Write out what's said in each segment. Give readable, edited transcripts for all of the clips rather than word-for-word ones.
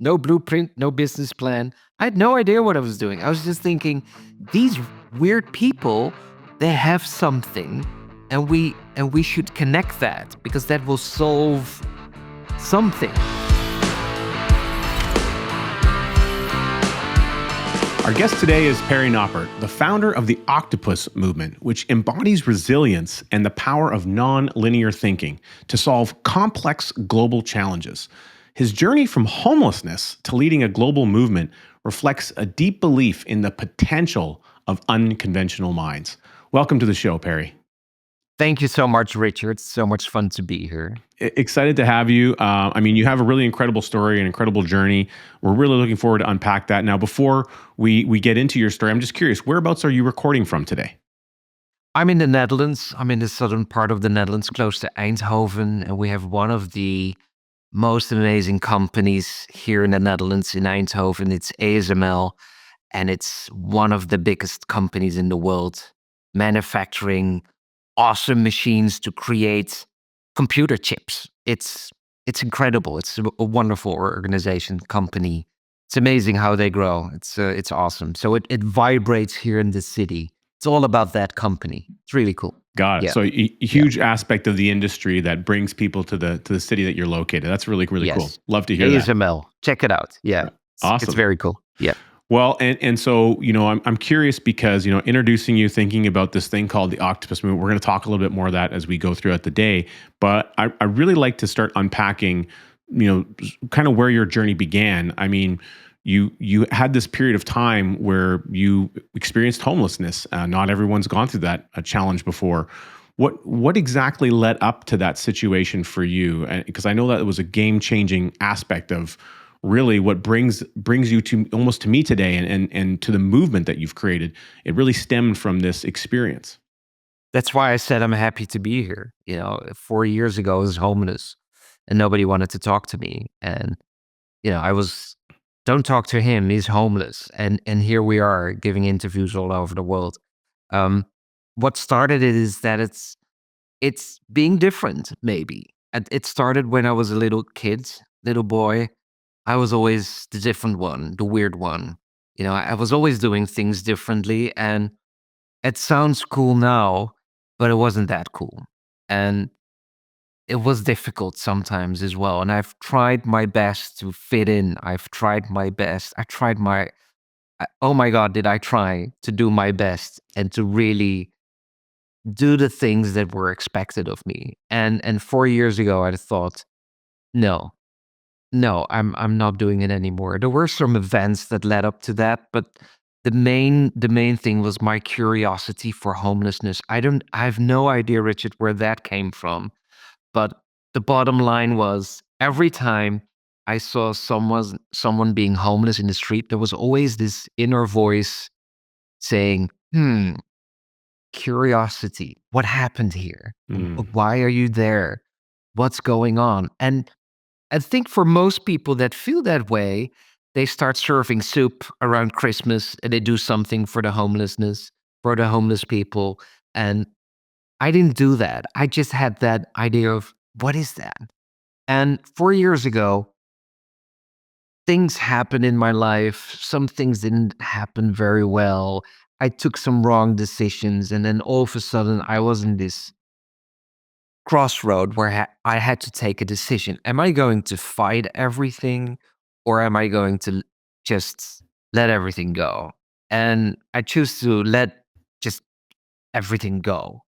no blueprint, no business plan. I had no idea what I was doing. I was just thinking, these weird people, they have something, and we should connect that because that will solve something. Our guest today is Perry Knoppert, the founder of the Octopus Movement, which embodies resilience and the power of nonlinear thinking to solve complex global challenges. His journey from homelessness to leading a global movement reflects a deep belief in the potential of unconventional minds. Welcome to the show, Perry. Thank you so much, Richard. So much fun to be here. Excited to have you. You have a really incredible story, an incredible journey. We're really looking forward to unpack that. Now, before we get into your story, I'm just curious, whereabouts are you recording from today? I'm in the Netherlands. I'm in the southern part of the Netherlands, close to Eindhoven, and we have one of the most amazing companies here in the Netherlands, in Eindhoven. It's ASML, and it's one of the biggest companies in the world, manufacturing awesome machines to create computer chips. It's incredible. It's a wonderful organization, company. It's amazing how they grow. It's awesome. So it vibrates here in the city. It's all about that company. It's really cool. Got it. Yeah. So a Yeah. huge aspect of the industry that brings people to the city that you're located. That's really, really cool. Yes. Love to hear that. ASML. Check it out. Yeah. It's Awesome. very cool. Yeah. Well, and so, I'm curious because, introducing you, thinking about this thing called the Octopus Movement. We're going to talk a little bit more of that as we go throughout the day. But I really like to start unpacking, kind of where your journey began. I mean, you had this period of time where you experienced homelessness. Not everyone's gone through that challenge before. What exactly led up to that situation for you? Because I know that it was a game-changing aspect of really what brings you to almost to me today and to the movement that you've created. It really stemmed from this experience. That's why I said I'm happy to be here. 4 years ago, I was homeless and nobody wanted to talk to me. And, I was, don't talk to him. He's homeless. And here we are giving interviews all over the world. Um, what started it is that it's being different, maybe. And it started when I was a little kid, little boy. I was always the different one, the weird one. I was always doing things differently. And it sounds cool now, but it wasn't that cool. And it was difficult sometimes as well. And I've tried my best to fit in. I've tried my best. Oh my God, did I try to do my best and to really do the things that were expected of me. And 4 years ago, I thought, no, no, I'm not doing it anymore. There were some events that led up to that, but the main thing was my curiosity for homelessness. I have no idea, Richard, where that came from. But the bottom line was every time I saw someone being homeless in the street, there was always this inner voice saying, curiosity. What happened here? Why are you there? What's going on? And I think for most people that feel that way, they start serving soup around Christmas and they do something for the homeless people. And I didn't do that. I just had that idea of what is that? And 4 years ago, things happened in my life. Some things didn't happen very well. I took some wrong decisions. And then all of a sudden, I was in this crossroad where I had to take a decision. Am I going to fight everything or am I going to just let everything go? And I choose to let just everything go.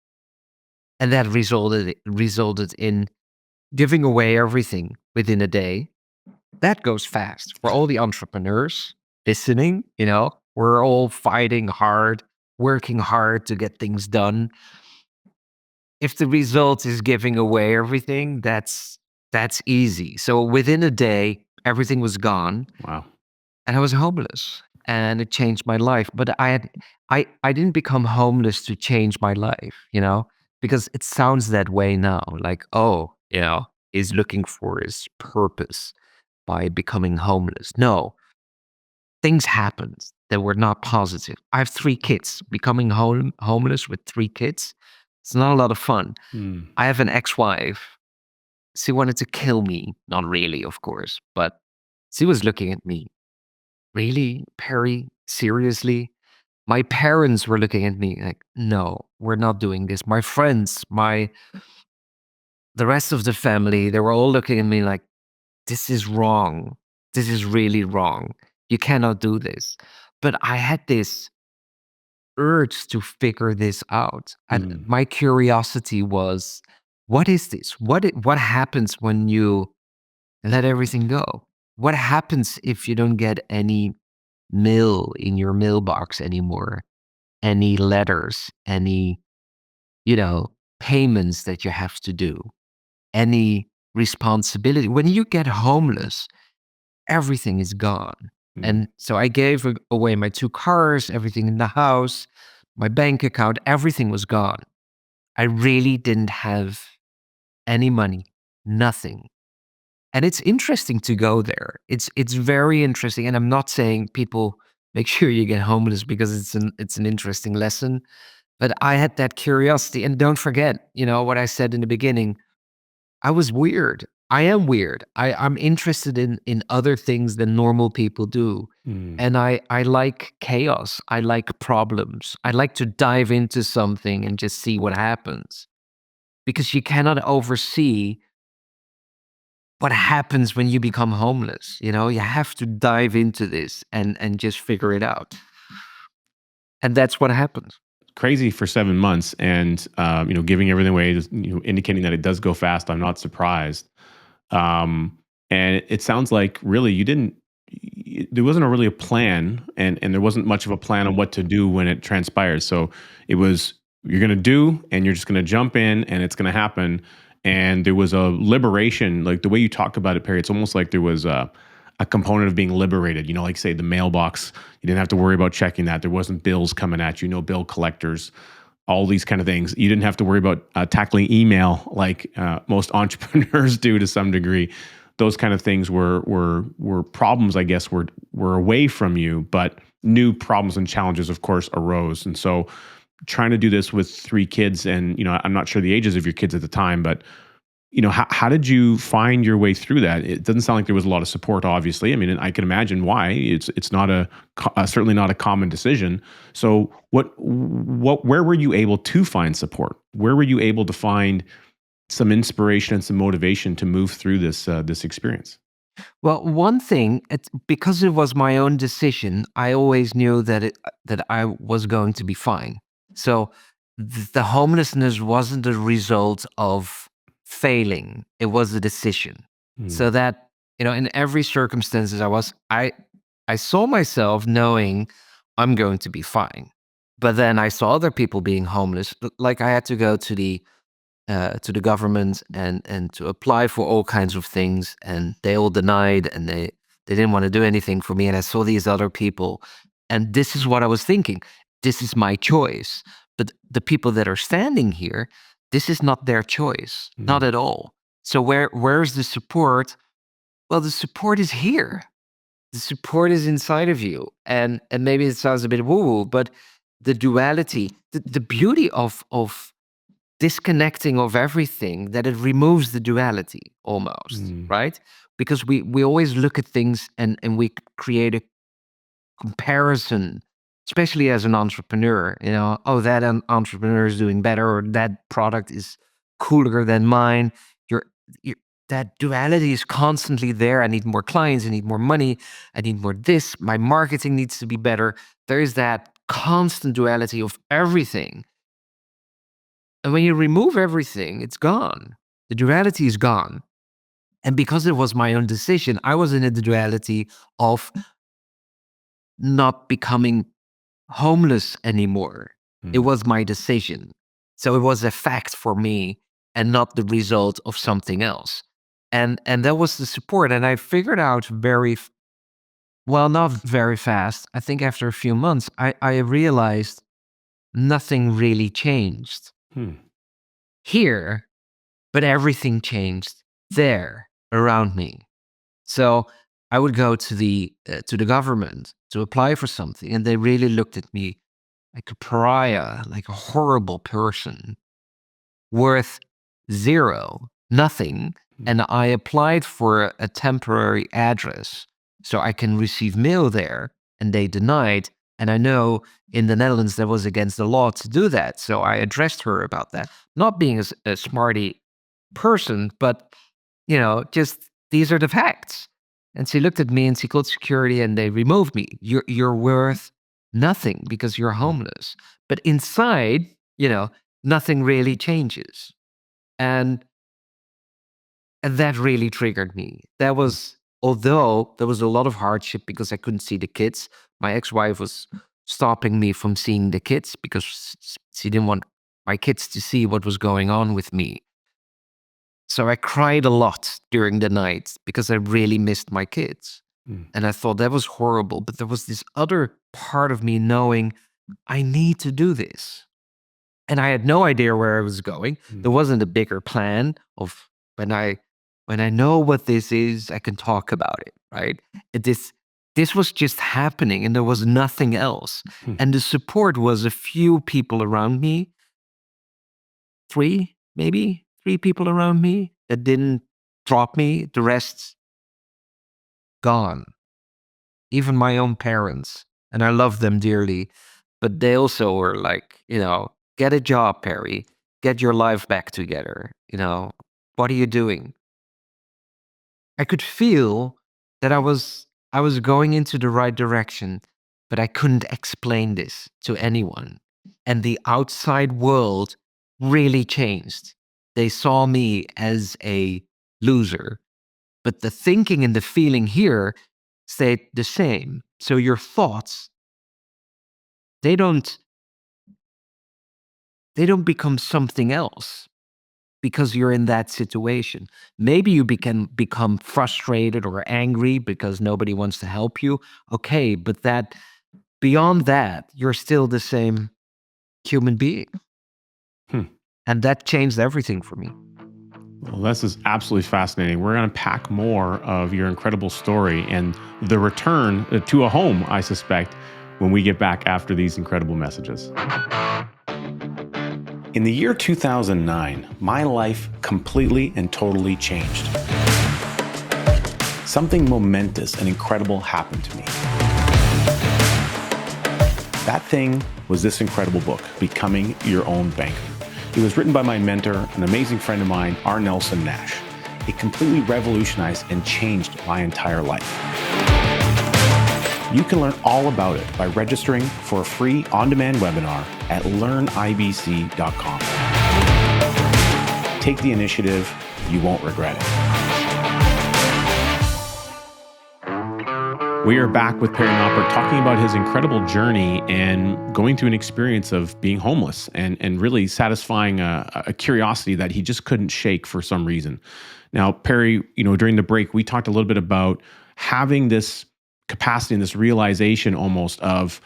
And that resulted in giving away everything within a day. That goes fast for all the entrepreneurs listening. We're all fighting hard, working hard to get things done. If the result is giving away everything, that's easy. So within a day, everything was gone Wow. and I was homeless and it changed my life. But I didn't become homeless to change my life, because it sounds that way now. Like, oh, he's looking for his purpose by becoming homeless. No, things happened that were not positive. I have 3 kids. Becoming homeless with 3 kids, it's not a lot of fun. Mm. I have an ex-wife. She wanted to kill me. Not really, of course, but She was looking at me. Really, Perry? Seriously? My parents were looking at me like, no, we're not doing this. My friends, the rest of the family, they were all looking at me like, this is wrong. This is really wrong. You cannot do this. But I had this urge to figure this out. And Mm, my curiosity was, what is this? What happens when you let everything go? What happens if you don't get any mail in your mailbox anymore? Any letters, any, you know, payments that you have to do, any responsibility. When you get homeless, everything is gone. mm, And so I gave away my 2 cars, everything in the house, my bank account, everything was gone. I really didn't have any money, nothing. And it's interesting to go there. It's very interesting, and I'm not saying people make sure you get homeless because it's an interesting lesson, but I had that curiosity, and don't forget, what I said in the beginning, I was weird. I am weird. I'm interested in other things than normal people do. mm, And I like chaos. I like problems. I like to dive into something and just see what happens. Because you cannot oversee what happens when you become homeless. You have to dive into this and just figure it out. And that's what happens. crazy for 7 months, and giving everything away, just, indicating that it does go fast. I'm not surprised. Um, and it sounds like really you didn't. There wasn't really a plan, and there wasn't much of a plan on what to do when it transpired. So it was you're going to do, and you're just going to jump in, and it's going to happen. And there was a liberation, like the way you talk about it, Perry. It's almost like there was a component of being liberated. Like say the mailbox, you didn't have to worry about checking that. There wasn't bills coming at you, no bill collectors, all these kind of things. You didn't have to worry about tackling email like most entrepreneurs do to some degree. Those kind of things were problems, I guess, were away from you, but new problems and challenges, of course, arose. And so, trying to do this with 3 kids, and I'm not sure the ages of your kids at the time, but how did you find your way through that? It doesn't sound like there was a lot of support, obviously. I mean, I can imagine why. It's not certainly not a common decision. So where were you able to find support? Where were you able to find some inspiration and some motivation to move through this experience? Well, one thing, because it was my own decision, I always knew that I was going to be fine. So the homelessness wasn't a result of failing; it was a decision. Mm, So that in every circumstances, I saw myself knowing I'm going to be fine. But then I saw other people being homeless. Like I had to go to the government and to apply for all kinds of things, and they all denied, and they didn't want to do anything for me. And I saw these other people, and this is what I was thinking: this is my choice. But the people that are standing here, this is not their choice, not mm, at all. So where's the support? Well, the support is here. The support is inside of you, and maybe it sounds a bit woo woo, but the duality, the beauty of disconnecting of everything, that it removes the duality almost, mm, right? Because we always look at things and we create a comparison, especially as an entrepreneur. Oh, that entrepreneur is doing better, or that product is cooler than mine. You're, you're that duality is constantly there. I need more clients. I need more money. I need more this. My marketing needs to be better. There is that constant duality of everything, and when you remove everything, it's gone. The duality is gone. And because it was my own decision, I was in a duality of not becoming homeless anymore. It mm, was my decision. So it was a fact for me and not the result of something else. And that was the support. And I figured out well, not very fast. I think after a few months, I realized nothing really changed hmm, here, but everything changed there around me. So I would go to the government to apply for something, and they really looked at me like a pariah, like a horrible person, worth zero, nothing. mm, And I applied for a temporary address so I can receive mail there. And they denied. And I know in the Netherlands that was against the law to do that. So I addressed her about that. Not being a smarty person, but just these are the facts. And she looked at me and she called security and they removed me. You're worth nothing because you're homeless. But inside, nothing really changes. And and that really triggered me. That Mm, was although there was a lot of hardship because I couldn't see the kids. My ex-wife was stopping me from seeing the kids because she didn't want my kids to see what was going on with me. So I cried a lot during the night because I really missed my kids. mm, And I thought that was horrible. But there was this other part of me knowing I need to do this. And I had no idea where I was going. There mm, wasn't a bigger plan of when I when I know what this is, I can talk about it, right? This was just happening and there was nothing else. mm. And the support was a few people around me, three, maybe three people around me that didn't drop me. The rest gone. Even my own parents. And I love them dearly. But they also were like, get a job, Perry. Get your life back together. What are you doing? I could feel that I was going into the right direction, but I couldn't explain this to anyone. And the outside world really changed. They saw me as a loser, but the thinking and the feeling here stayed the same. So your thoughts, they don't they don't become something else because you're in that situation. Maybe you can become frustrated or angry because nobody wants to help you. Okay, but that beyond that, you're still the same human being. Hmm. And that changed everything for me. Well, this is absolutely fascinating. We're going to unpack more of your incredible story and the return to a home, I suspect, when we get back after these incredible messages. In the year 2009, my life completely and totally changed. Something momentous and incredible happened to me. That thing was this incredible book, Becoming Your Own Banker. It was written by my mentor, an amazing friend of mine, R. Nelson Nash. It completely revolutionized and changed my entire life. You can learn all about it by registering for a free on-demand webinar at learnibc.com. Take the initiative, you won't regret it. We are back with Perry Knoppert talking about his incredible journey and going through an experience of being homeless and really satisfying a curiosity that he just couldn't shake for some reason. Now, Perry, during the break, we talked a little bit about having this capacity and this realization almost of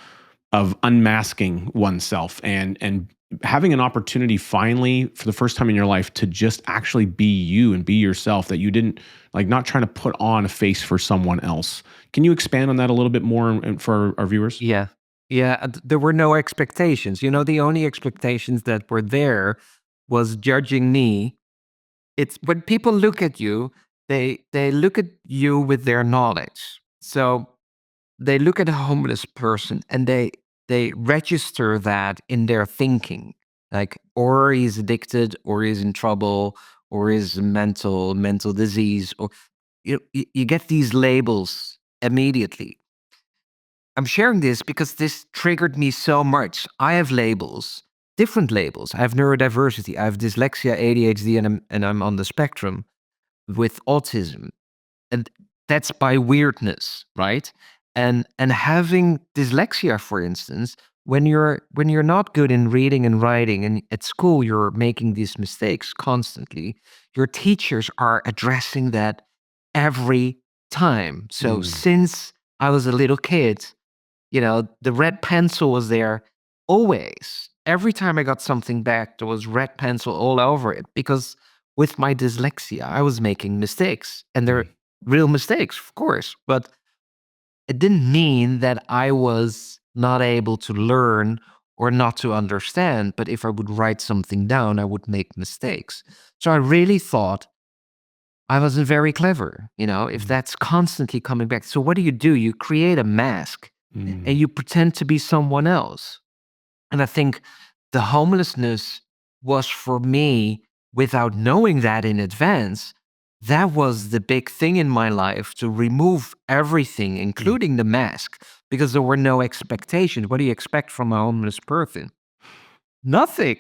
unmasking oneself and having an opportunity finally for the first time in your life to just actually be you and be yourself, that you didn't not trying to put on a face for someone else. Can you expand on that a little bit more and for our viewers? Yeah. Yeah. There were no expectations. The only expectations that were there was judging me. It's when people look at you, they look at you with their knowledge. So they look at a homeless person and they register that in their thinking, like, or he's addicted, or he's in trouble, or is mental disease, or you get these labels immediately. I'm sharing this because this triggered me so much. I have labels, different labels. I have neurodiversity, I have dyslexia, ADHD, and I'm on the spectrum with autism, and that's by weirdness, right? And having dyslexia, for instance, when you're not good in reading and writing, and at school you're making these mistakes constantly, your teachers are addressing that every time. So Mm, since I was a little kid, the red pencil was there always. Every time I got something back, there was red pencil all over it because with my dyslexia, I was making mistakes, and they're mm, real mistakes, of course, but it didn't mean that I was not able to learn or not to understand. But if I would write something down, I would make mistakes. So I really thought I wasn't very clever, if Mm, that's constantly coming back. So what do? You create a mask mm, and you pretend to be someone else. And I think the homelessness was for me, without knowing that in advance, that was the big thing in my life, to remove everything, mm, including the mask, because there were no expectations. What do you expect from a homeless person? Nothing.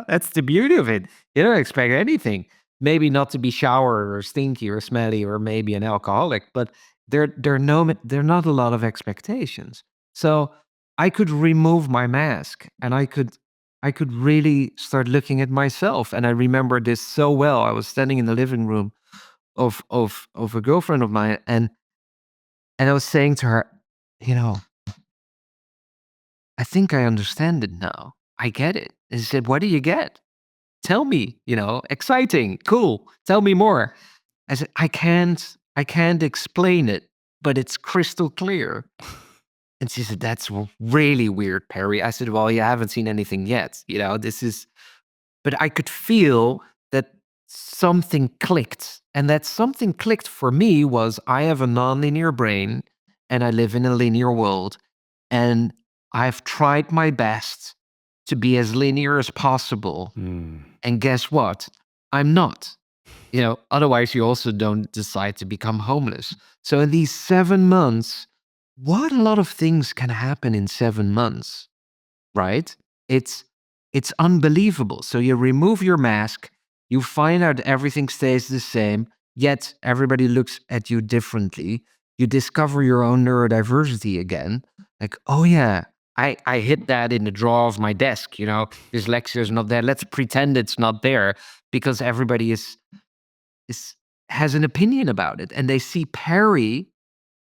That's the beauty of it. You don't expect anything. Maybe not to be showered or stinky or smelly or maybe an alcoholic, but there are not a lot of expectations. So I could remove my mask and I could really start looking at myself. And I remember this so well. I was standing in the living room of a girlfriend of mine, and I was saying to her, you know, I think I understand it now. I get it. And she said, "What do you get? Tell me, exciting, cool. Tell me more." I said, I can't explain it, but it's crystal clear." And she said, "That's really weird, Perry." I said, "Well, you haven't seen anything yet. This is," but I could feel that something clicked. And that something clicked for me was, I have a nonlinear brain and I live in a linear world. And I've tried my best to be as linear as possible. mm, And guess what? I'm not. Otherwise, you also don't decide to become homeless. So, in these 7 months, what a lot of things can happen in 7 months, right? It's it's unbelievable. So you remove your mask, you find out everything stays the same, yet everybody looks at you differently. You discover your own neurodiversity again. Like, oh yeah, I hid that in the drawer of my desk. Dyslexia is not there. Let's pretend it's not there, because everybody is has an opinion about it, and they see Perry.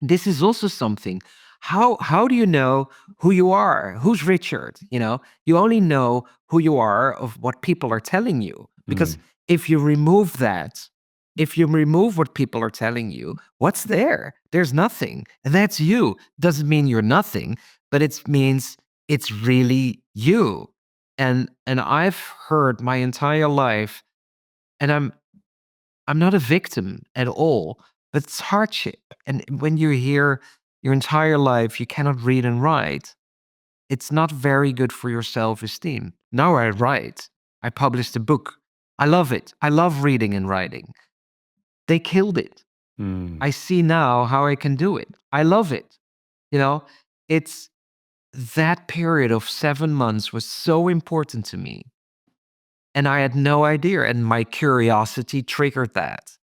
This is also something. How do you know who you are? Who's Richard? You only know who you are of what people are telling you. Because mm, if you remove that, if you remove what people are telling you, what's there? There's nothing. And that's you. Doesn't mean you're nothing, but it means it's really you. And I've heard my entire life, and I'm not a victim at all, but it's hardship. And when you hear your entire life you cannot read and write, it's not very good for your self-esteem. Now I write. I published a book. I love it. I love reading and writing. They killed it. mm. I see now how I can do it. I love it. You know, it's that period of 7 months was so important to me. And I had no idea. And my curiosity triggered that.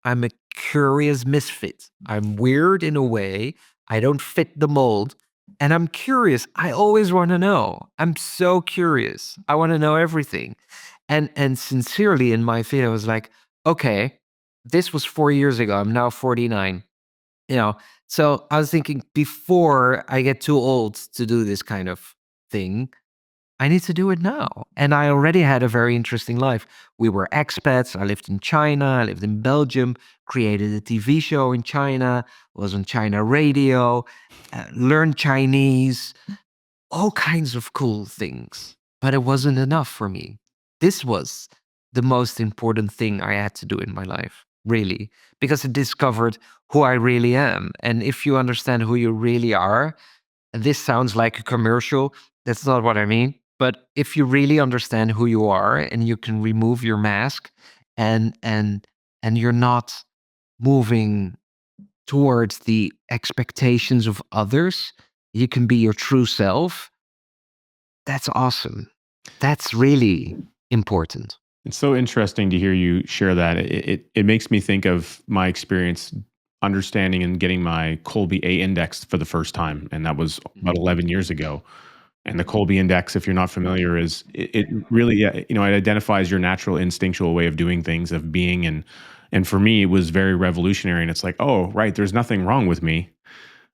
I'm a curious misfit. I'm weird in a way. I don't fit the mold. And I'm curious. I always want to know. I'm so curious. I want to know everything. And sincerely in my feet, I was like, okay, this was 4 years ago. I'm now 49. You know, so I was thinking, before I get too old to do this kind of thing, I need to do it now. And I already had a very interesting life. We were expats. I lived in China. I lived in Belgium, created a TV show in China, was on China radio, learned Chinese, all kinds of cool things. But it wasn't enough for me. This was the most important thing I had to do in my life, really, because it discovered who I really am. And if you understand who you really are, and this sounds like a commercial. That's not what I mean. But if you really understand who you are and you can remove your mask, and you're not moving towards the expectations of others, you can be your true self. That's awesome. That's really important. It's so interesting to hear you share that. It makes me think of my experience understanding and getting my Kolbe Index for the first time, and that was about Mhm. 11 years ago. And the Kolbe Index, if you're not familiar, is it really, yeah, it identifies your natural instinctual way of doing things, of being, and for me, it was very revolutionary. And it's like, oh, right, there's nothing wrong with me.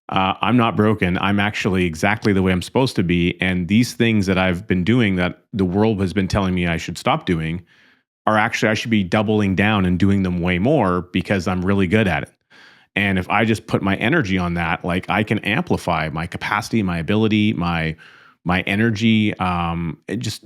I'm not broken. I'm actually exactly the way I'm supposed to be. And these things that I've been doing that the world has been telling me I should stop doing are actually, I should be doubling down and doing them way more because I'm really good at it. And if I just put my energy on that, like, I can amplify my capacity, my ability, my energy. It just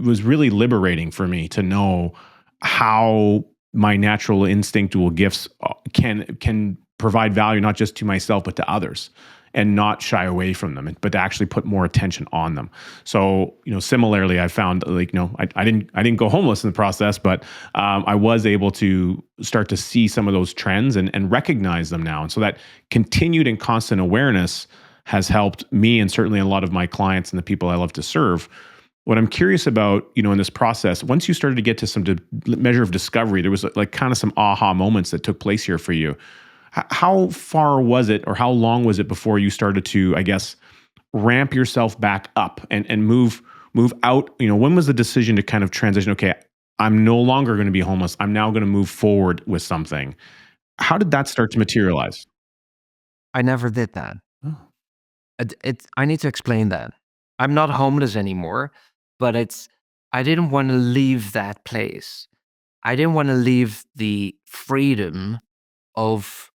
was really liberating for me to know how my natural instinctual gifts can provide value not just to myself but to others, and not shy away from them, but to actually put more attention on them. So, similarly, I found, like, I didn't go homeless in the process, but I was able to start to see some of those trends and recognize them now. And so that continued and constant awareness has helped me, and certainly a lot of my clients and the people I love to serve. What I'm curious about, in this process, once you started to get to some measure of discovery, there was like kind of some aha moments that took place here for you. How far was it, or how long was it before you started to, I guess, ramp yourself back up and move out? When was the decision to kind of transition? Okay, I'm no longer going to be homeless. I'm now going to move forward with something. How did that start to materialize? I never did that. Oh. I need to explain that. I'm not homeless anymore, but I didn't want to leave that place. I didn't want to leave the freedom of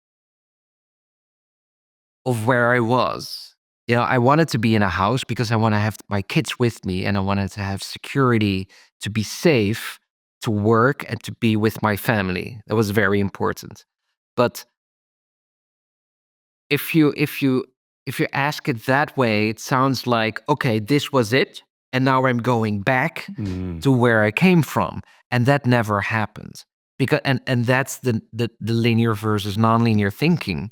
where I was. I wanted to be in a house because I want to have my kids with me, and I wanted to have security, to be safe, to work, and to be with my family. That was very important. But if you ask it that way, it sounds like, okay, this was it, and now I'm going back Mm. to where I came from, and that never happened. Because and that's the linear versus nonlinear thinking.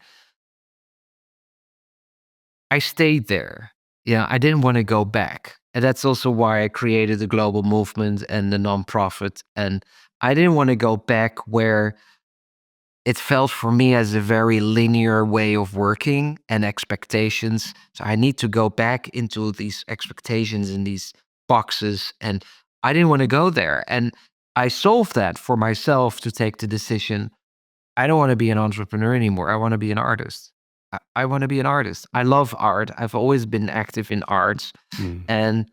I stayed there. I didn't want to go back. And that's also why I created the global movement and the nonprofit. And I didn't want to go back where it felt for me as a very linear way of working and expectations. So I need to go back into these expectations and these boxes. And I didn't want to go there. And I solved that for myself to take the decision. I don't want to be an entrepreneur anymore. I want to be an artist. I want to be an artist. I love art. I've always been active in arts. Mm. And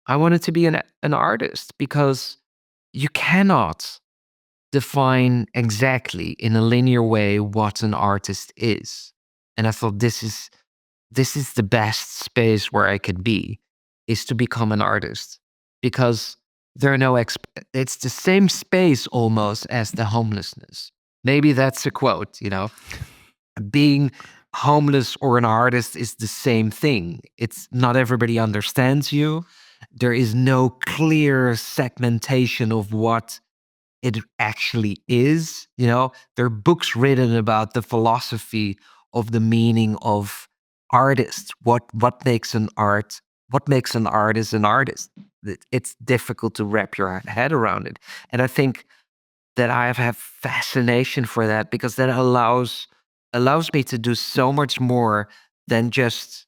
I wanted to be an artist because you cannot define exactly in a linear way what an artist is. And I thought this is the best space where I could be, is to become an artist, because there are no it's the same space almost as the homelessness. Maybe that's a quote, being homeless or an artist is the same thing. It's not everybody understands you. There is no clear segmentation of what it actually is. There are books written about the philosophy of the meaning of artist. What makes an art? What makes an artist an artist? It's difficult to wrap your head around it, and I think that I have fascination for that, because that allows me to do so much more than just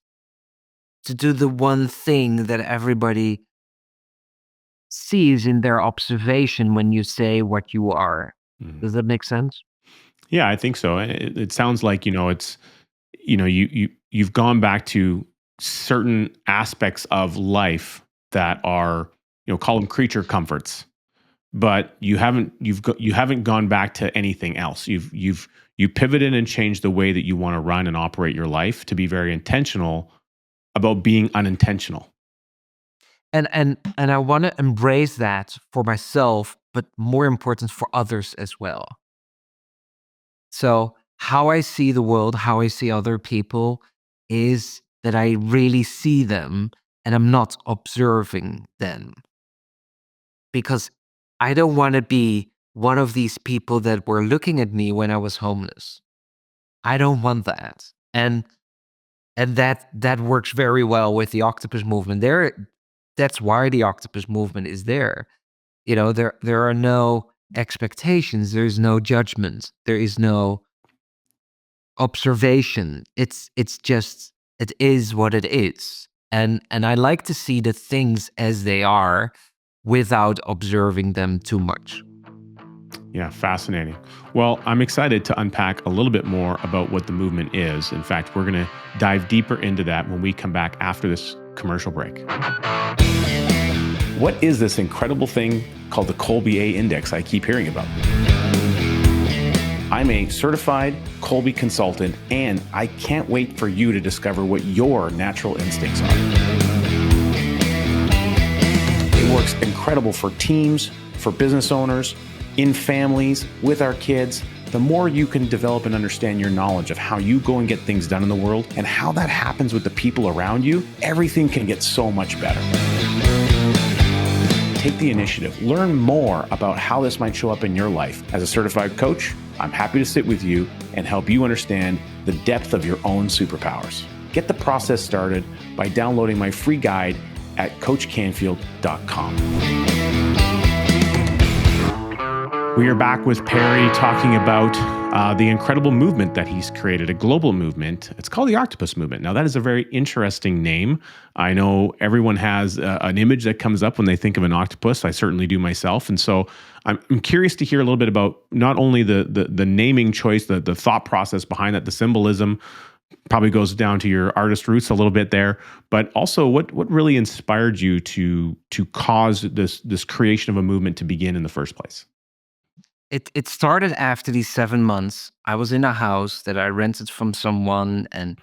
to do the one thing that everybody sees in their observation when you say what you are. Mm. Does that make sense? Yeah, I think so. It sounds like, it's, you've gone back to certain aspects of life that are, call them creature comforts, but you haven't gone back to anything else. You pivoted and changed the way that you want to run and operate your life to be very intentional about being unintentional. And I want to embrace that for myself, but more important for others as well. So how I see the world, how I see other people, is that I really see them and I'm not observing them, because I don't want to be one of these people that were looking at me when I was homeless. I don't want that. And that works very well with the Octopus Movement. That's why the Octopus Movement is there. There are no expectations, there's no judgment, there is no observation. It's just, it is what it is. And I like to see the things as they are without observing them too much. Yeah, fascinating. Well, I'm excited to unpack a little bit more about what the movement is. In fact, we're going to dive deeper into that when we come back after this commercial break. What is this incredible thing called the Kolbe Index I keep hearing about? I'm a certified Kolbe consultant, and I can't wait for you to discover what your natural instincts are. It works incredible for teams, for business owners, in families, with our kids, the more you can develop and understand your knowledge of how you go and get things done in the world and how that happens with the people around you, everything can get so much better. Take the initiative. Learn more about how this might show up in your life. As a certified coach, I'm happy to sit with you and help you understand the depth of your own superpowers. Get the process started by downloading my free guide at coachcanfield.com. We are back with Perry talking about the incredible movement that he's created, a global movement. It's called the Octopus Movement. Now, that is a very interesting name. I know everyone has an image that comes up when they think of an octopus. I certainly do myself. And so I'm curious to hear a little bit about not only the naming choice, the thought process behind that, the symbolism probably goes down to your artist roots a little bit there, but also what really inspired you to cause this creation of a movement to begin in the first place? It started after these 7 months. I was in a house that I rented from someone, and,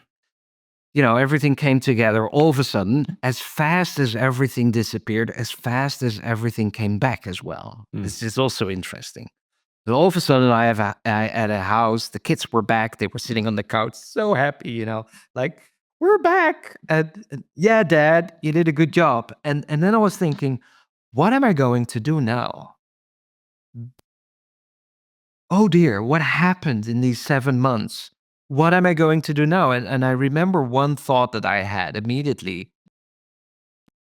everything came together all of a sudden. As fast as everything disappeared, as fast as everything came back as well. Mm. This is also interesting. So all of a sudden, I at a house, the kids were back. They were sitting on the couch, so happy, like, "We're back. And yeah, Dad, you did a good job." And then I was thinking, "What am I going to do now? Oh dear, what happened in these 7 months? What am I going to do now?" And I remember one thought that I had immediately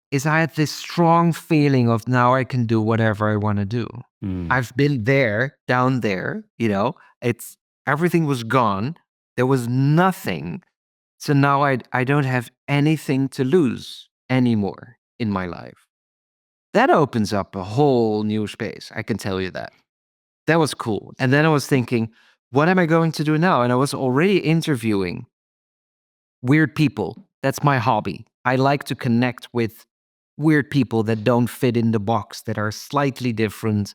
is I had this strong feeling of now I can do whatever I wanna do. Mm. I've been there, down there, it's everything was gone. There was nothing. So now I don't have anything to lose anymore in my life. That opens up a whole new space, I can tell you that. That was cool. And then I was thinking, what am I going to do now? And I was already interviewing weird people. That's my hobby. I like to connect with weird people that don't fit in the box, that are slightly different.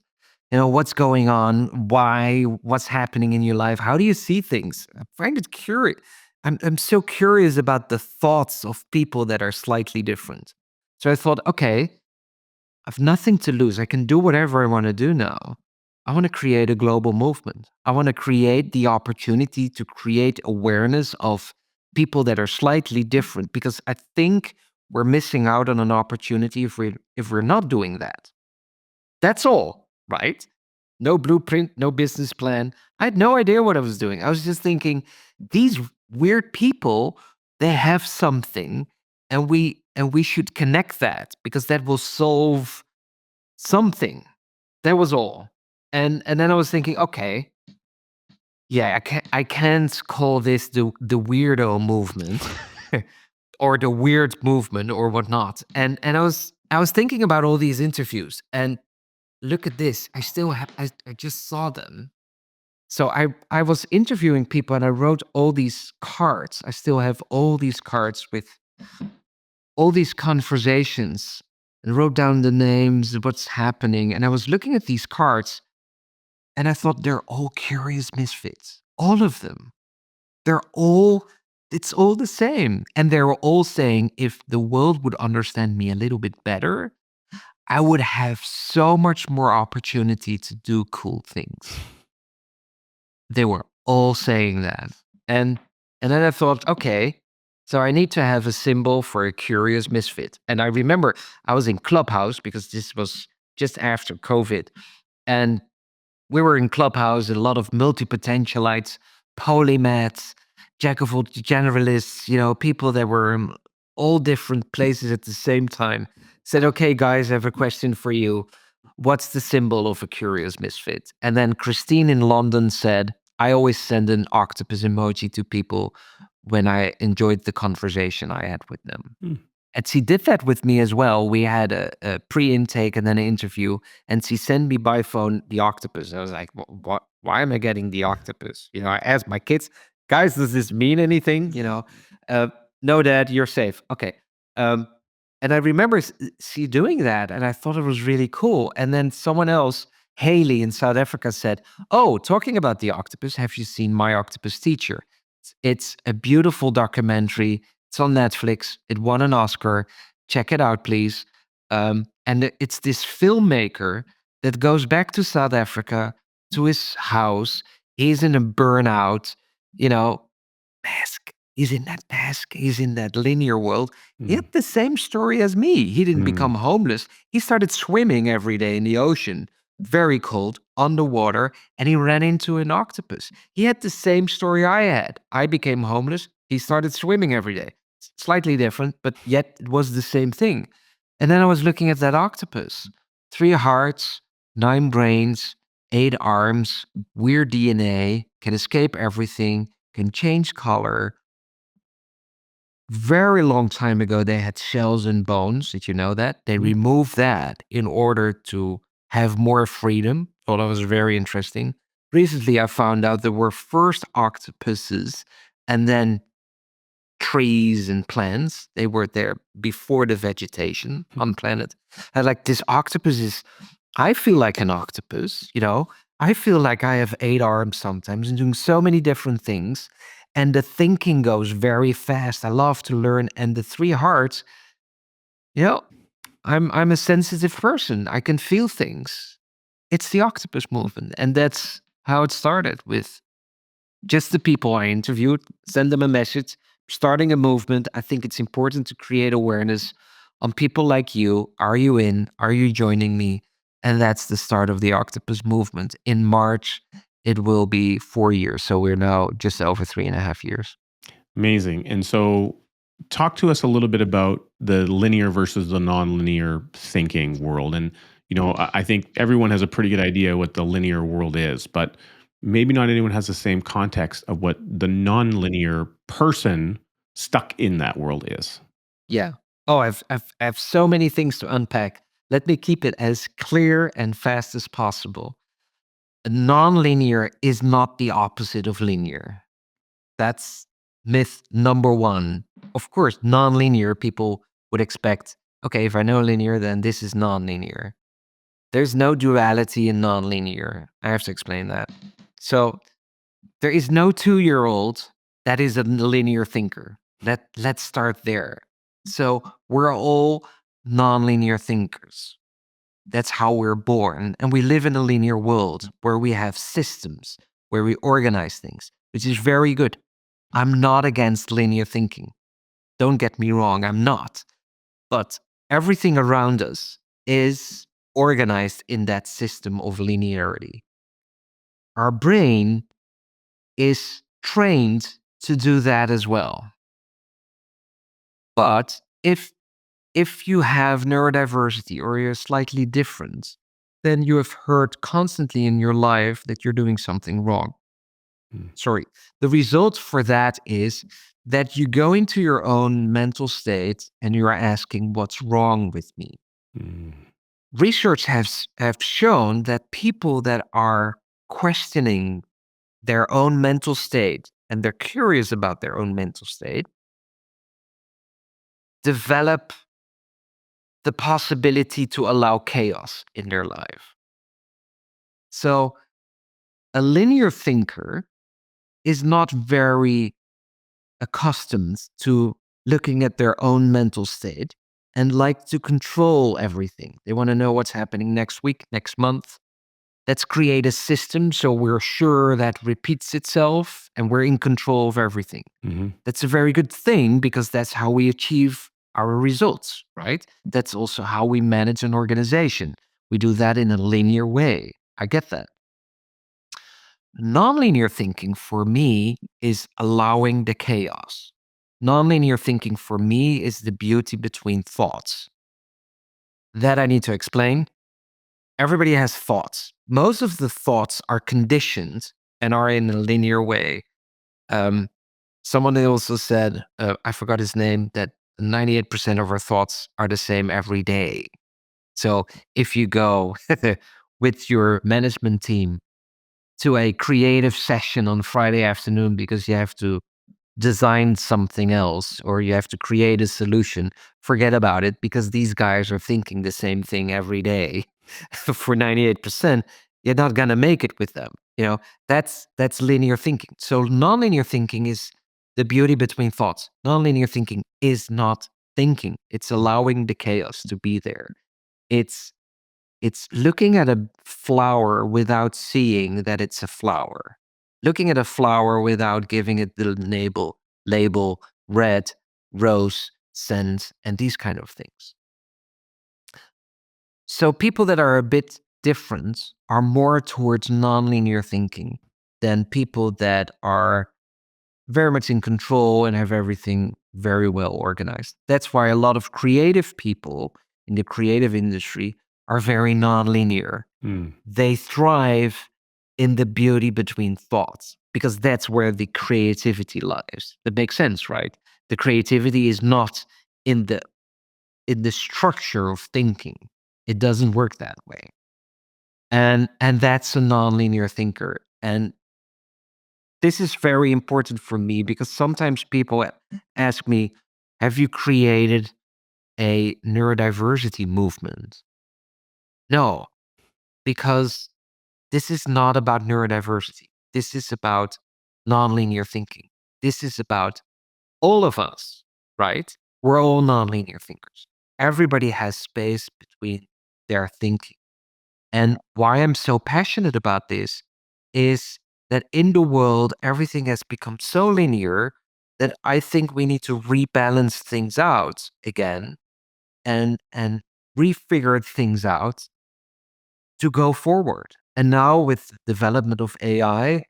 What's going on? Why? What's happening in your life? How do you see things? I find it curious. I'm so curious about the thoughts of people that are slightly different. So I thought, okay, I've nothing to lose. I can do whatever I want to do now. I want to create a global movement. I want to create the opportunity to create awareness of people that are slightly different, because I think we're missing out on an opportunity if we're not doing that. That's all, right? No blueprint, no business plan. I had no idea what I was doing. I was just thinking, these weird people, they have something, and we should connect that, because that will solve something. That was all. And then I was thinking, okay, yeah, I can't call this the weirdo movement or the weird movement or whatnot. And I was thinking about all these interviews, and look at this. I still have I just saw them. So I was interviewing people, and I wrote all these cards. I still have all these cards with all these conversations, and wrote down the names, what's happening. And I was looking at these cards, and I thought they're all curious misfits. All of them. They're all, it's all the same. And they were all saying, if the world would understand me a little bit better, I would have so much more opportunity to do cool things. They were all saying that. And then I thought, okay, so I need to have a symbol for a curious misfit. And I remember I was in Clubhouse, because this was just after COVID. And we were in Clubhouse, a lot of multi-potentialites, polymaths, jack of all generalists, people that were in all different places at the same time. Said, okay, guys, I have a question for you. What's the symbol of a curious misfit? And then Christine in London said, I always send an octopus emoji to people when I enjoyed the conversation I had with them. Mm. And she did that with me as well. We had a pre-intake and then an interview, and she sent me by phone the octopus. I was like, "What? Why am I getting the octopus?" I asked my kids, "Guys, does this mean anything?" Uh, no, Dad, you're safe. Okay. Um, and I remember she doing that, and I thought it was really cool. And then someone else, Haley in South Africa, said, "Oh, talking about the octopus, have you seen My Octopus Teacher? It's a beautiful documentary. It's on Netflix. It won an Oscar. Check it out, please." And it's this filmmaker. that goes back to South Africa, to his house. He's in a burnout, you know, mask. He's in that mask. He's in that linear world. He Mm. had the same story as me. He didn't Mm. become homeless. He started swimming every day in the ocean, very cold, underwater, and he ran into an octopus. He had the same story I had. I became homeless. He started swimming every day. Slightly different, but yet it was the same thing. And then I was looking at that octopus. 3 hearts, 9 brains, 8 arms, weird DNA, can escape everything, can change color. Very long time ago, they had shells and bones. Did you know that? They Mm. removed that in order to have more freedom. Thought that was very interesting. Recently, I found out there were first octopuses and then trees and plants. They were there before the vegetation on planet. And like this octopus is, I feel like an octopus, you know? I feel like I have 8 arms sometimes and doing so many different things. And the thinking goes very fast. I love to learn. And the 3 hearts, you know, I'm a sensitive person. I can feel things. It's the octopus movement. And that's how it started with just the people I interviewed, send them a message, starting a movement. I think it's important to create awareness on people like you. Are you in? Are you joining me? And that's the start of the Octopus Movement. In March, it will be 4 years. So we're now just over 3.5 years. Amazing. And so, talk to us a little bit about the linear versus the nonlinear thinking world. And, I think everyone has a pretty good idea what the linear world is, but maybe not anyone has the same context of what the nonlinear person stuck in that world is. Yeah. Oh, I have so many things to unpack. Let me keep it as clear and fast as possible. Nonlinear is not the opposite of linear. That's myth number one. Of course, nonlinear people would expect, okay, if I know linear, then this is nonlinear. There's no duality in nonlinear. I have to explain that. So there is no 2-year-old that is a linear thinker. Let's start there. So we're all nonlinear thinkers. That's how we're born. And we live in a linear world where we have systems, where we organize things, which is very good. I'm not against linear thinking. Don't get me wrong, I'm not. But everything around us is organized in that system of linearity. Our brain is trained to do that as well. But if you have neurodiversity or you're slightly different, then you have heard constantly in your life that you're doing something wrong. Mm. Sorry. The result for that is that you go into your own mental state and you are asking, what's wrong with me? Mm. Research have shown that people that are questioning their own mental state and they're curious about their own mental state develop the possibility to allow chaos in their life. So a linear thinker is not very accustomed to looking at their own mental state and like to control everything. They want to know what's happening next week, next month. Let's create a system so we're sure that repeats itself and we're in control of everything. Mhm. That's a very good thing because that's how we achieve our results, right? That's also how we manage an organization. We do that in a linear way. I get that. Nonlinear thinking for me is allowing the chaos. Nonlinear thinking for me is the beauty between thoughts. That I need to explain. Everybody has thoughts. Most of the thoughts are conditioned and are in a linear way. Um, Someone also said, I forgot his name, that 98% of our thoughts are the same every day. So if you go with your management team to a creative session on Friday afternoon because you have to design something else or you have to create a solution, forget about it because these guys are thinking the same thing every day. For 98%, you're not gonna make it with them. That's linear thinking. So nonlinear thinking is the beauty between thoughts. Nonlinear thinking is not thinking. It's allowing the chaos to be there. It's It's looking at a flower without seeing that it's a flower. Looking at a flower without giving it the label red, rose, scent, and these kind of things. So people that are a bit different are more towards nonlinear thinking than people that are very much in control and have everything very well organized. That's why a lot of creative people in the creative industry are very nonlinear. Mm. They thrive in the beauty between thoughts because that's where the creativity lies. That makes sense, right? The creativity is not in the structure of thinking. It doesn't work that way. And that's a nonlinear thinker. And this is very important for me because sometimes people ask me, have you created a neurodiversity movement? No, because this is not about neurodiversity. This is about nonlinear thinking. This is about all of us, right? We're all nonlinear thinkers. Everybody has space between their thinking. And why I'm so passionate about this is that in the world, everything has become so linear that I think we need to rebalance things out again and refigure things out to go forward. And now with the development of AI,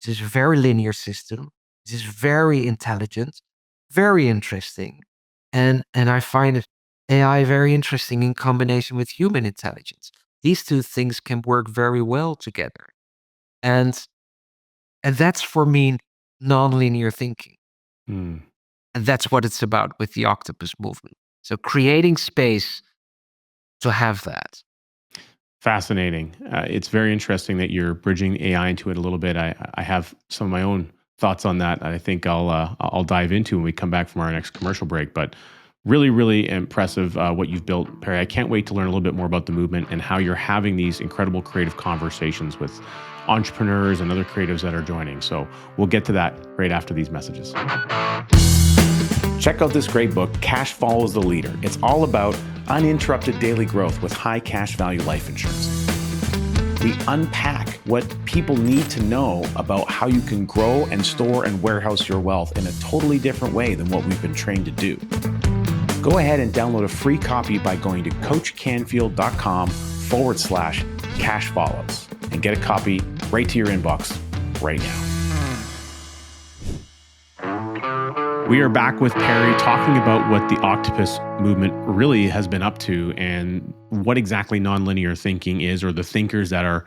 this is a very linear system. This is very intelligent, very interesting. And I find AI very interesting in combination with human intelligence. These two things can work very well together. And and that's for me nonlinear thinking. Mm. And that's what it's about with the Octopus Movement. So creating space to have that. Fascinating. It's very interesting that you're bridging AI into it a little bit. I have some of my own thoughts on that. I think I'll dive into when we come back from our next commercial break. But really, really impressive what you've built, Perry. I can't wait to learn a little bit more about the movement and how you're having these incredible creative conversations with entrepreneurs and other creatives that are joining. So we'll get to that right after these messages. Check out this great book, Cash Follows the Leader. It's all about uninterrupted daily growth with high cash value life insurance. We unpack what people need to know about how you can grow and store and warehouse your wealth in a totally different way than what we've been trained to do. Go ahead and download a free copy by going to coachcanfield.com/cash follows and get a copy right to your inbox right now. We are back with Perry talking about what the Octopus Movement really has been up to and what exactly nonlinear thinking is, or the thinkers that are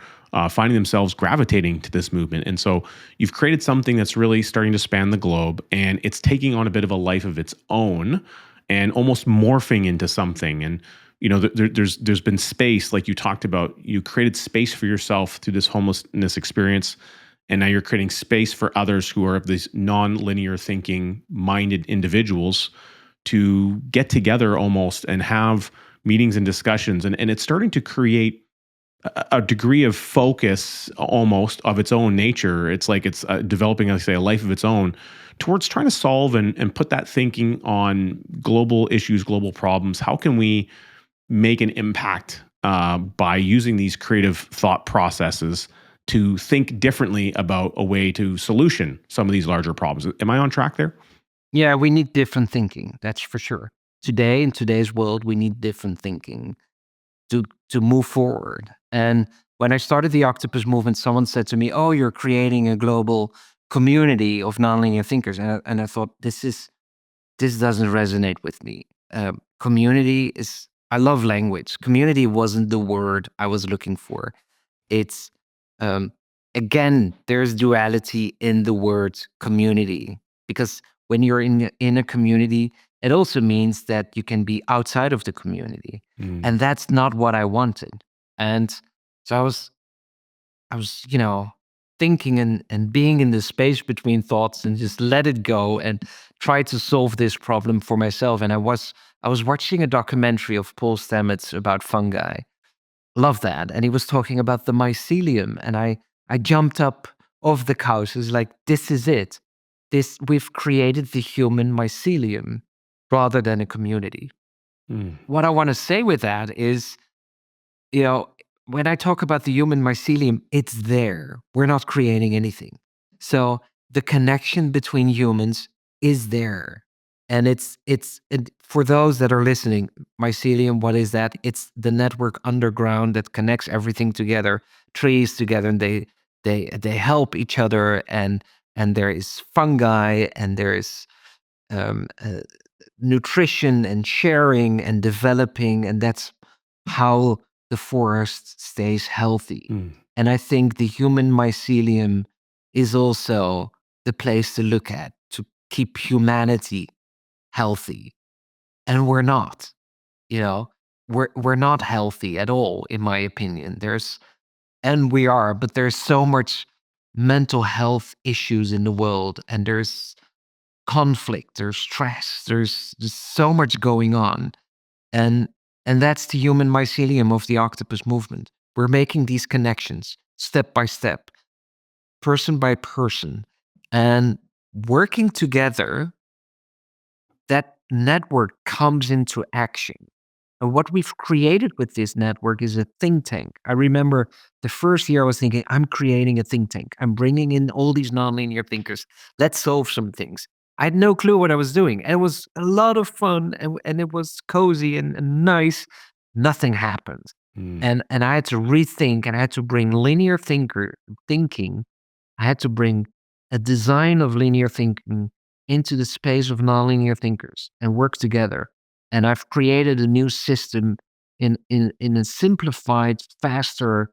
finding themselves gravitating to this movement. And so you've created something that's really starting to span the globe, and it's taking on a bit of a life of its own and almost morphing into something. And there's been space, like you talked about. You created space for yourself through this homelessness experience. And now you're creating space for others who are of these non-linear thinking minded individuals to get together almost and have meetings and discussions. And it's starting to create a degree of focus almost of its own nature. It's like it's developing, like I say, a life of its own towards trying to solve and put that thinking on global issues, global problems. How can we make an impact by using these creative thought processes to think differently about a way to solution some of these larger problems? Am I on track there? Yeah, we need different thinking, that's for sure. Today, in today's world, we need different thinking to move forward. And when I started the Octopus Movement, someone said to me, "Oh, you're creating a global community of nonlinear thinkers," and I thought this doesn't resonate with me. Community is I love language. Community wasn't the word I was looking for. It's um, again, there's duality in the word community because when you're in a community, it also means that you can be outside of the community, Mm. and that's not what I wanted. And so I was thinking and being in the space between thoughts and just let it go and try to solve this problem for myself. And I was watching a documentary of Paul Stamets about fungi. Love that. And he was talking about the mycelium. And I jumped up off the couch. It's like, this is it. We've created the human mycelium rather than a community. Mm. What I want to say with that is you know, when I talk about the human mycelium, it's there. We're not creating anything. So the connection between humans is there. And for those that are listening, mycelium, what is that? It's the network underground that connects everything together, trees together, and they help each other. And there is fungi, and there is um, uh, nutrition and sharing and developing, and that's how the forest stays healthy. Mm. And I think the human mycelium is also the place to look at to keep humanity healthy. And we're not, you know, we're not healthy at all, in my opinion. And we are, but there's so much mental health issues in the world, and there's conflict, there's stress, there's just so much going on. And and that's the human mycelium of the octopus movement. We're making these connections step by step, person by person, and working together, that network comes into action. And what we've created with this network is a think tank. I remember the first year I was thinking, I'm creating a think tank. I'm bringing in all these nonlinear thinkers. Let's solve some things. I had no clue what I was doing. And it was a lot of fun, and it was cozy and nice. Nothing happened. Mm. And I had to rethink, and I had to bring linear thinking. I had to bring a design of linear thinking into the space of nonlinear thinkers and work together. And I've created a new system in a simplified, faster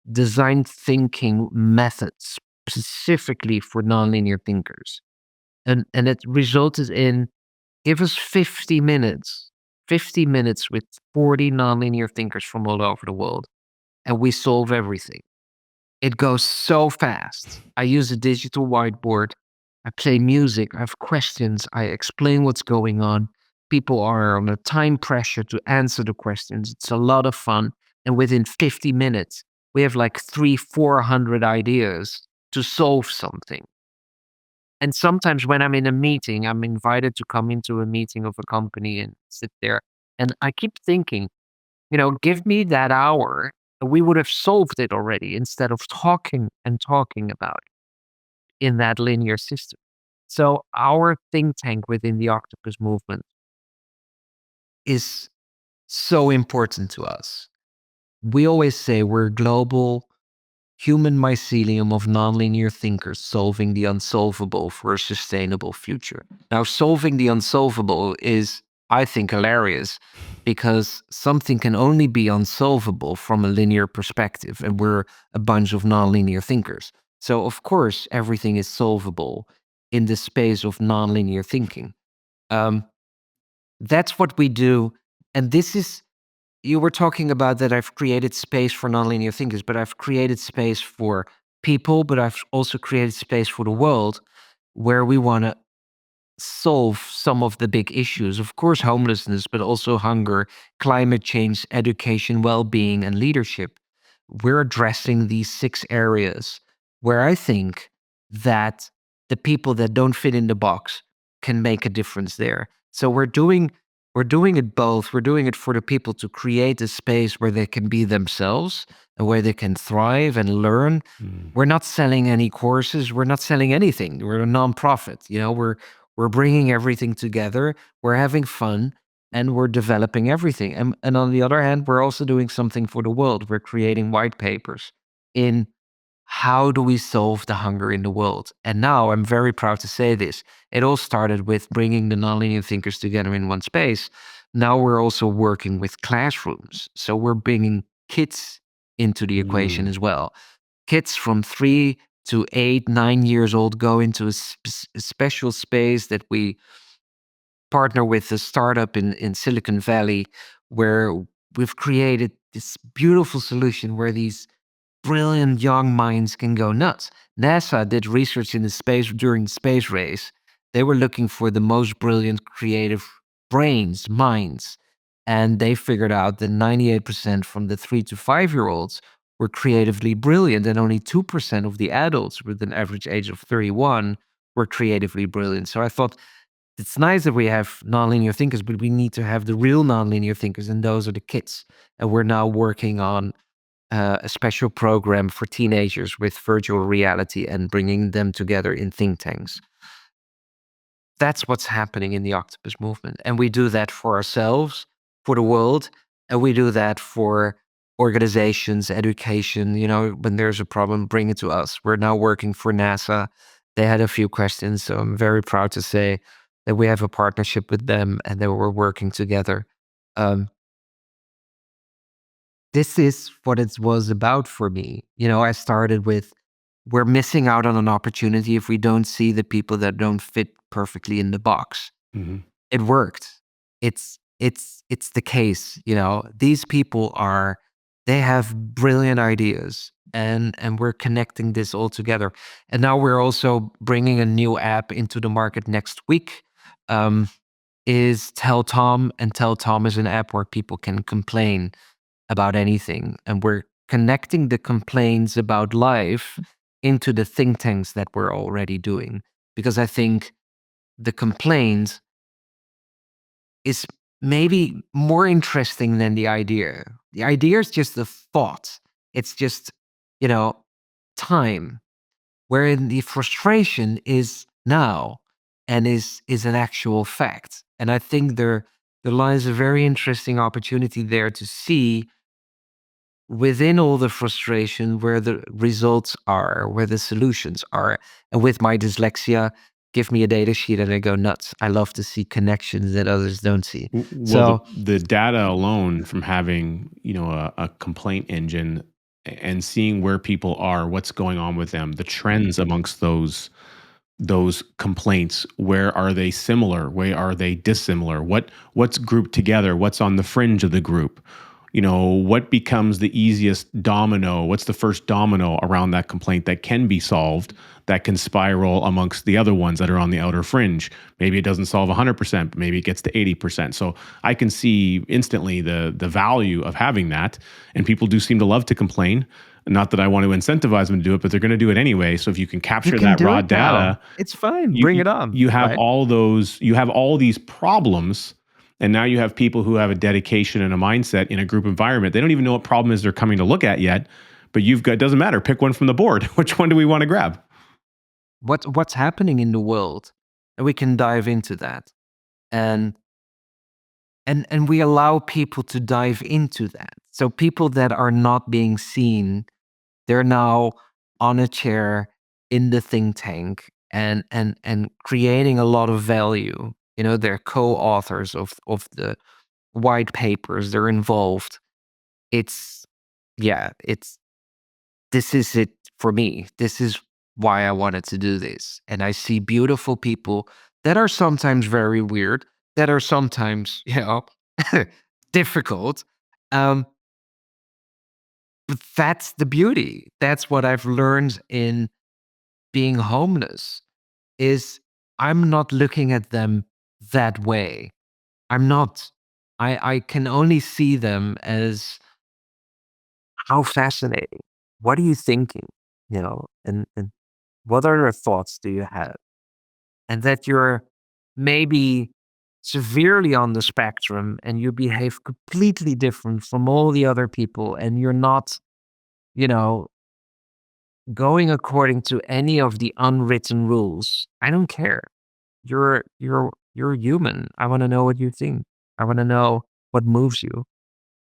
design thinking method specifically for nonlinear thinkers. And it resulted in, give us 50 minutes with 40 nonlinear thinkers from all over the world, and we solve everything. It goes so fast. I use a digital whiteboard. I play music. I have questions. I explain what's going on. People are on a time pressure to answer the questions. It's a lot of fun. And within 50 minutes, we have like 400 ideas to solve something. And sometimes when I'm in a meeting, I'm invited to come into a meeting of a company and sit there. And I keep thinking, give me that hour, and we would have solved it already instead of talking and talking about it in that linear system. So our think tank within the octopus movement is so important to us. We always say we're global human mycelium of nonlinear thinkers solving the unsolvable for a sustainable future. Now, solving the unsolvable is, I think, hilarious because something can only be unsolvable from a linear perspective, and we're a bunch of nonlinear thinkers. So, of course, everything is solvable in the space of nonlinear thinking. Um, that's what we do. And this is, you were talking about that I've created space for nonlinear thinkers, but I've created space for people, but I've also created space for the world where we want to solve some of the big issues. Of course, homelessness, but also hunger, climate change, education, well being, and leadership. We're addressing these 6 areas where I think that the people that don't fit in the box can make a difference there. So we're doing it both. We're doing it for the people to create a space where they can be themselves and where they can thrive and learn. Mm. We're not selling any courses. We're not selling anything. We're a nonprofit. We're bringing everything together. We're having fun, and we're developing everything. And on the other hand, we're also doing something for the world. We're creating white papers in how do we solve the hunger in the world. And now I'm very proud to say this. It all started with bringing the nonlinear thinkers together in one space. Now we're also working with classrooms. So we're bringing kids into the equation Mm. as well. Kids from 3 to 8, 9 years old go into a special space that we partner with a startup in Silicon Valley, where we've created this beautiful solution where these brilliant young minds can go nuts. NASA did research in the space during the space race. They were looking for the most brilliant, creative brains, minds, and they figured out that 98% from the 3 to 5 year olds were creatively brilliant, and only 2% of the adults with an average age of 31 were creatively brilliant. So I thought, it's nice that we have nonlinear thinkers, but we need to have the real nonlinear thinkers, and those are the kids. And we're now working on a special program for teenagers with virtual reality and bringing them together in think tanks. That's what's happening in the Octopus movement. And we do that for ourselves, for the world, and we do that for organizations, education. When there's a problem, bring it to us. We're now working for NASA. They had a few questions, so I'm very proud to say that we have a partnership with them and that we're working together. Um, this is what it was about for me. I started with, we're missing out on an opportunity if we don't see the people that don't fit perfectly in the box. Mhm. It worked. It's the case. These people they have brilliant ideas, and we're connecting this all together. And now we're also bringing a new app into the market next week. Um, is Tell Tom, and Tell Tom is an app where people can complain about anything, and we're connecting the complaints about life into the think tanks that we're already doing, because I think the complaint is maybe more interesting than the idea. The idea is just a thought. It's just, you know, time. Wherein the frustration is now and is an actual fact. And I think there lies a very interesting opportunity there to see within all the frustration where the results are, where the solutions are. And with my dyslexia, give me a data sheet and I go nuts. I love to see connections that others don't see. Well, So the data alone from having, a complaint engine and seeing where people are, what's going on with them, the trends amongst those complaints, where are they similar, where are they dissimilar, what's grouped together, what's on the fringe of the group, what becomes the easiest domino, what's the first domino around that complaint that can be solved, that can spiral amongst the other ones that are on the outer fringe. Maybe it doesn't solve 100%, but maybe it gets to 80%. So I can see instantly the value of having that. And people do seem to love to complain. Not that I want to incentivize them to do it, but they're going to do it anyway. So if you can you capture can that do raw it now. data, It's fine. you Bring you it on, you have right? you have all these problems, and now you have people who have a dedication and a mindset in a group environment. They don't even know what problem is they're coming to look at yet, but you've got, doesn't matter, pick one from the board. Which one do we want to grab? What's happening in the world, and we can dive into that. And and we allow people to dive into that. So people that are not being seen, they're now on a chair in the think tank and creating a lot of value. They're co-authors of the white papers. They're involved. It's yeah, it's this is it for me. This is why I wanted to do this. And I see beautiful people that are sometimes very weird, that are sometimes, difficult. Um, but that's the beauty. That's what I've learned in being homeless is I'm not looking at them that way. I'm not. I can only see them as how fascinating. What are you thinking? And what other thoughts do you have? And that you're maybe severely on the spectrum and you behave completely different from all the other people and you're not, you know, going according to any of the unwritten rules. I don't care. You're human. I want to know what you think. I want to know what moves you.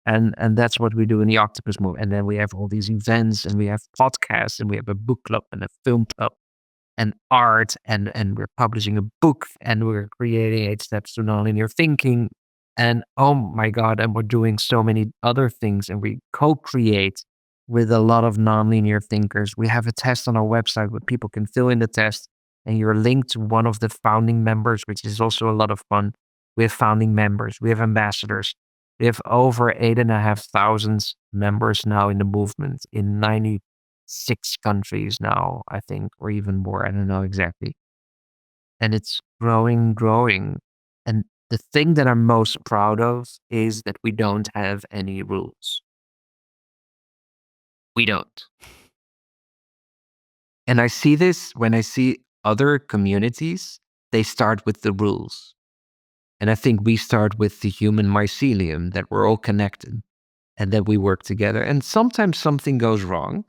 And that's what we do in the Octopus Move. And then we have all these events and we have podcasts and we have a book club and a film club and art and we're publishing a book and we're creating 8 steps to nonlinear thinking. And oh my God, and we're doing so many other things and we co-create with a lot of nonlinear thinkers. We have a test on our website where people can fill in the test and you're linked to one of the founding members, which is also a lot of fun. We have founding members, we have ambassadors. We have over 8,500 members now in the movement in 96 countries now, I think, or even more. I don't know exactly. And it's growing, growing. And the thing that I'm most proud of is that we don't have any rules. We don't. And I see this when I see other communities. they start with the rules. And I think we start with the human mycelium, that we're all connected and that we work together. And sometimes something goes wrong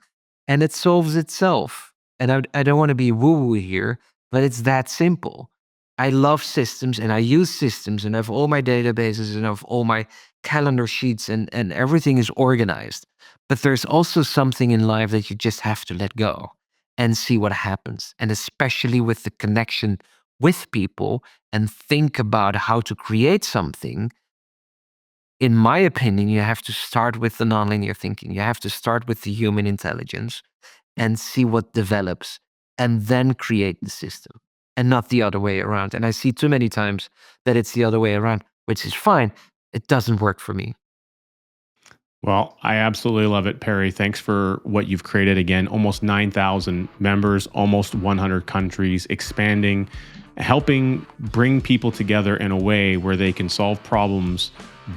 and it solves itself. And I don't want to be woo woo here, but it's that simple. I love systems and I use systems and I have all my databases and I have all my calendar sheets and everything is organized. But there's also something in life that you just have to let go and see what happens. And especially with the connection with people and think about how to create something. In my opinion, you have to start with the nonlinear thinking. You have to start with the human intelligence and see what develops and then create the system and not the other way around. And I see too many times that it's the other way around, which is fine. It doesn't work for me. Well, I absolutely love it, Perry. Thanks for what you've created. Again, almost 9,000 members, almost 100 countries, expanding, helping bring people together in a way where they can solve problems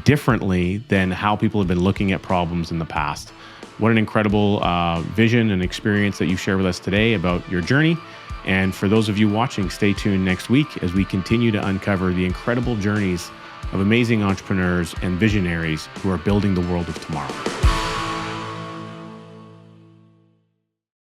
differently than how people have been looking at problems in the past. What an incredible vision and experience that you share with us today about your journey. And for those of you watching, stay tuned next week as we continue to uncover the incredible journeys of amazing entrepreneurs and visionaries who are building the world of tomorrow.